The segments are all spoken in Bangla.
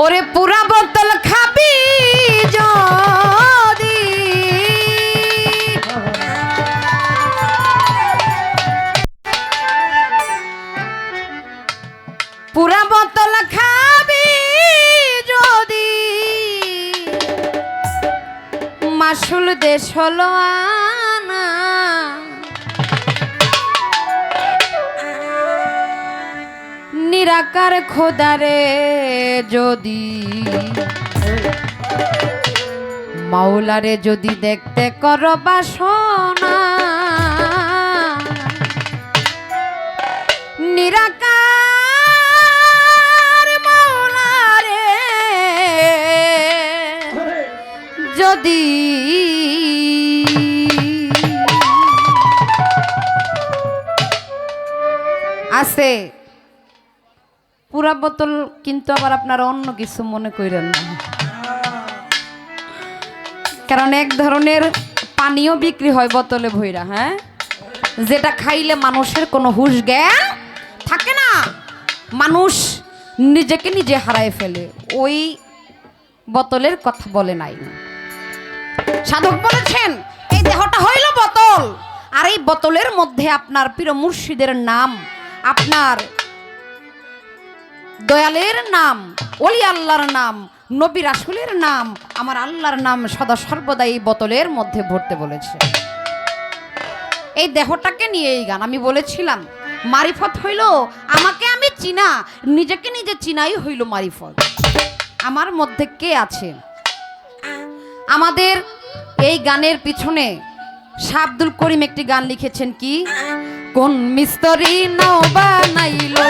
ওরে পুরা বোতল খাবি যদি পুরা বোতল খাবি যদি মাসুল দেশ হলো আনা নিরাকার খোদারে যদি মাওলারে যদি দেখতে করো বাসনা নিরাকার মাওলারে যদি আছে পুরা বোতল কিন্তু আবার আপনারা অন্য কিছু মনে করেন না, কারণ এক ধরনের পানীয় বিক্রি হয় বোতলে ভইরা, হ্যাঁ, যেটা খাইলে মানুষের কোনো হুঁশ জ্ঞান থাকে না, মানুষ নিজেকে নিজে হারায় ফেলে। ওই বোতলের কথা বলে নাই, সাধক বলেছেন এই দেহটা হইল বোতল, আর এই বোতলের মধ্যে আপনার পীর মুর্শিদের নাম, আপনার দয়ালের নাম, ওলি আল্লাহর নাম, নবী রাসূলের নাম, আমার আল্লাহর নাম সদা সর্বদা এই বোতলের মধ্যে ভরতে বলেছে। এই দেহটাকে নিয়ে এই গান আমি বলেছিলাম মারিফত হইল আমাকে আমি চিনা, নিজেকে নিজে চিনাই হইল মারিফত। আমার মধ্যে কে আছে? আমাদের এই গানের পিছনে শাহ আব্দুল করিম একটি গান লিখেছেন, কি কোন মিস্ত্রি নাও বানাইলো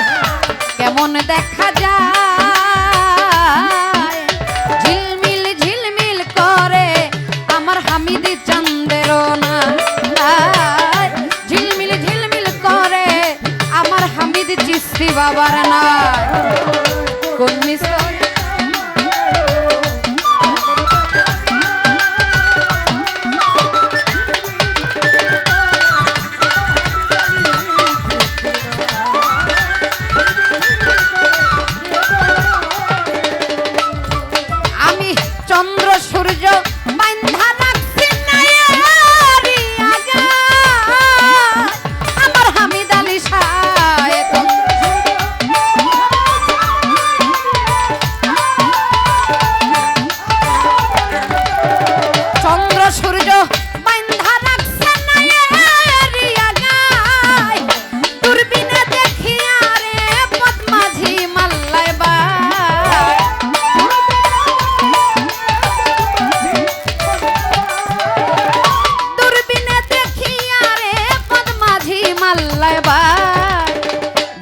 কেমন দেখা যায়, ঝিলমিল ঝিলমিল করে আমার হামিদি চাঁদের না, ঝিলমিল ঝিলমিল করে আমার হামিদি চিশতি বাবার না, কোন মিস্ত্রি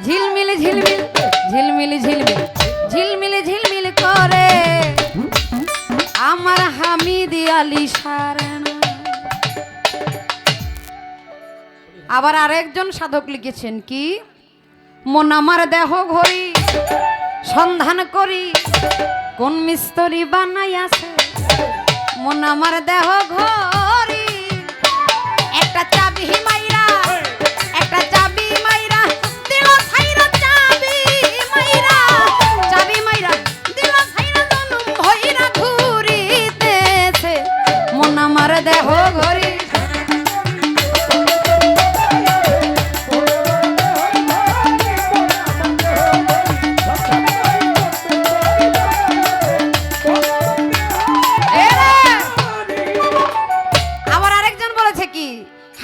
ঝিলমিল ঝিলমিল ঝিলমিল ঝিলমিল ঝিলমিল ঝিলমিল করে আমার হামিদি আলী সারানা। আবার আরেকজন সাধক লিখেছেন, কি মন আমার দেহ ঘড়ি সন্ধান করি কোন মিস্ত্রি বানাই আছে, মন আমার দেহ ঘড়ি একটা চাবি মাইরা একটা চাবি মাইরা দিল ছাইরা, চাবি মাইরা চাবি মাইরা দিল ছাইরা জনম ভইরা ঘুরিতেছে মন আমার দেহ ঘড়ি।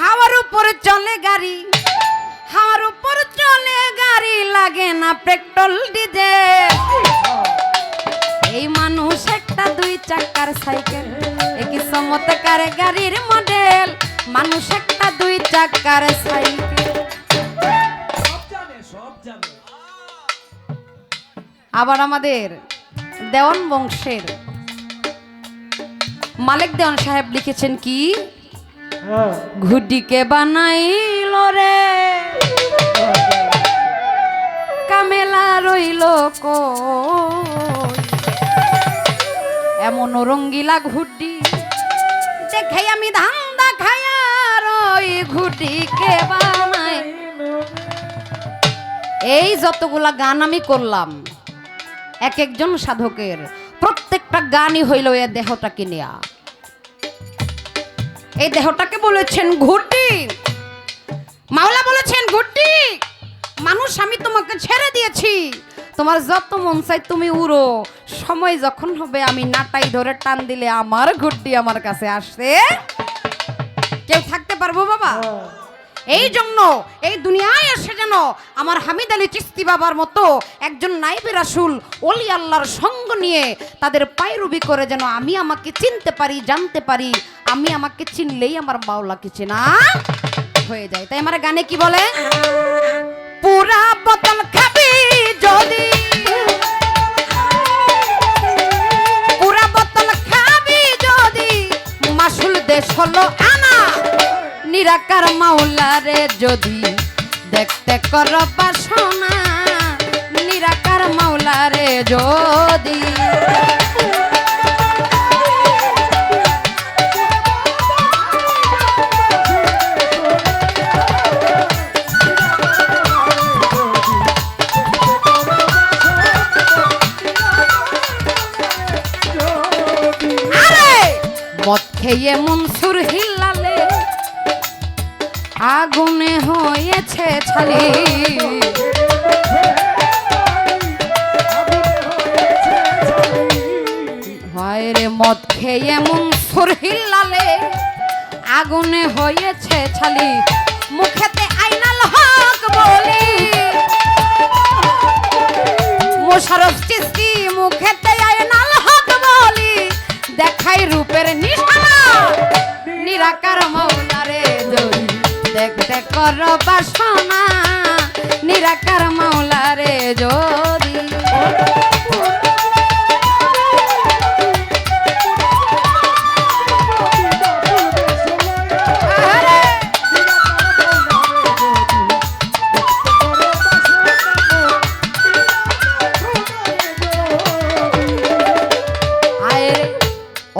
হাওয়ার উপর চলে গাড়ি, হাওয়ার উপর চলে গাড়ি, লাগে না পেট্রোল ডিজেল, এই মানুষ একটা দুই চাকার সাইকেল, একই চমৎকার গাড়ির মডেল, মানুষ একটা দুই চাকার সাইকেল। আবার আমাদের দেওয়ান বংশের মালিক দেওয়ান সাহেব লিখেছেন, কি ঘুডিকে বানাইল রে কামেলা রইল এমন রঙ্গিলা ঘুডি দেখে আমি ধান্দা খায়া রই ঘুডিকে বানাই। এই যতগুলা গান আমি করলাম এক একজন সাধকের প্রত্যেকটা গানই হইল এ দেহটাকে নেয়া। এই দেহটাকে বলেছেন ঘুটি, মাওলা বলেছেন ঘুটি মানুষ আমি তোমাকে ছেড়ে দিয়েছি, তোমার যত মন চাই তুমি উড়ো, সময় যখন হবে আমি নাটাই ধরে টান দিলে আমার ঘুটি আমার কাছে আসছে কেউ থাকতে পারবো বাবা? এই জন্য এই দুনিয়ায় এসে যেন আমার হামিদ আলী চিস্তি বাবার মতো একজন নাইবে রাসূল ওলি আল্লাহর সঙ্গ নিয়ে তাদের পায়রবি করে যেন আমি আমাকে চিনতে পারি, জানতে পারি, আমি আমাকে চিনলেই আমার মাওলাকে চেনা হয়ে যায়। তাই আমার গানে কি বলে, পুরা বোতল খাবি যদি, পুরা বোতল খাবি যদি, মাসুল দেশ হলো আনা, নিরাকার মাওলারে যদি দেখতে কর বাসনা, নিরাকার মাওলারে যদি। মদ খেয়ে মনসুর হিলালে আগুনে হয়েছে ছালি, হয় রে মদ খেয়ে মনসুর হিলালে আগুনে হয়েছে ছালি, মুখেতে আইনাল হক বলি, মোশাররফ চিশতি মুখেতে আইনাল হক বলি, দেখাই রূপের নিশানা, নিরাকার মাওলারে যদি দেখতে কর বাসনা, নিরাকার মাওলারে যদি।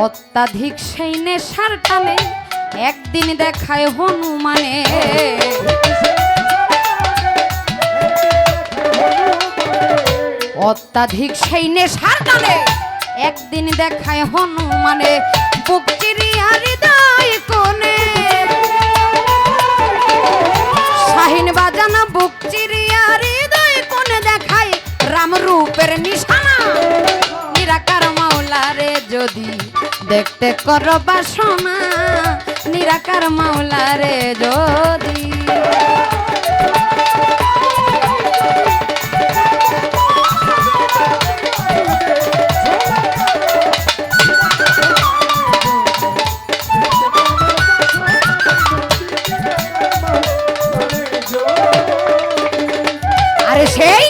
অত্যাধিক সেই নেশার টানে একদিন দেখায় হনুমানে, অত্যাধিক সেই নেশার টানে একদিন দেখায় হনুমানে, বুক চিরিয়া হৃদয় কোণে শাহিন বাজানা, বুক চিরিয়া হৃদয় কোণে দেখায় রাম রূপের নিশানা, নিরাকার মাওলারে যদি দেখতে কর বাসনা, নিরাকার মাওলারে যদি। আরে সেই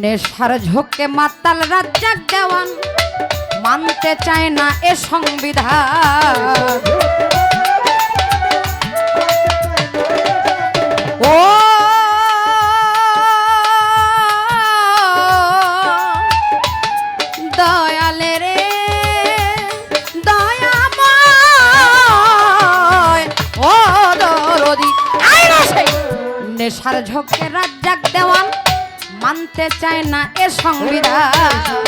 নেশার ঝোঁকে মাতাল রাজ্জাক দেওয়ান মানতে চায় না এ সংবিধান, ও দয়ালে রে দয়াময়, ও দরদি নেশার ঝোঁকে রাজ্জাক দেওয়ান মানতে চায় না এ সংবিধান,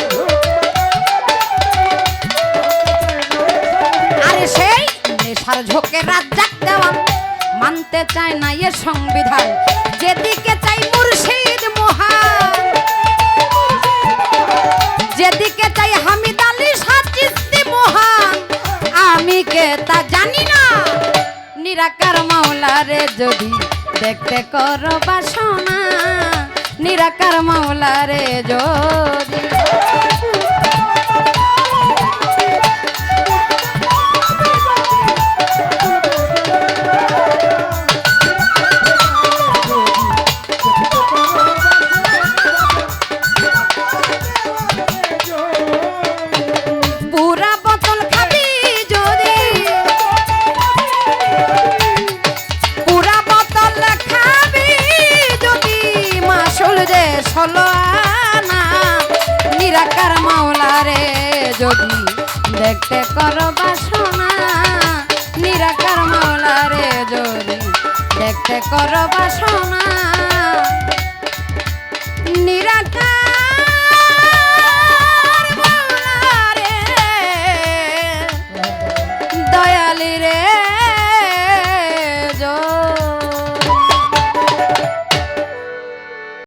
সেই নেশার ঝোঁকে রাজ্জাক দেওয়ান মানতে চায় না এ সংবিধান, যেদিকে চাই মুর্শিদ মহান, যেদিকে চাই হামিদ আলী শাহ চিশতি মহান, আমি কে তা জানি না, নিরাকার মাওলারে যদি দেখতে কর বাসনা, নিরাকার মাওলারে যদি। নিরাকার মাওলারে যদি দেখতে কর বাসনা, নিরাকার মাওলারে যদি দেখতে কর বাসনা, নিরাকার গেলি রে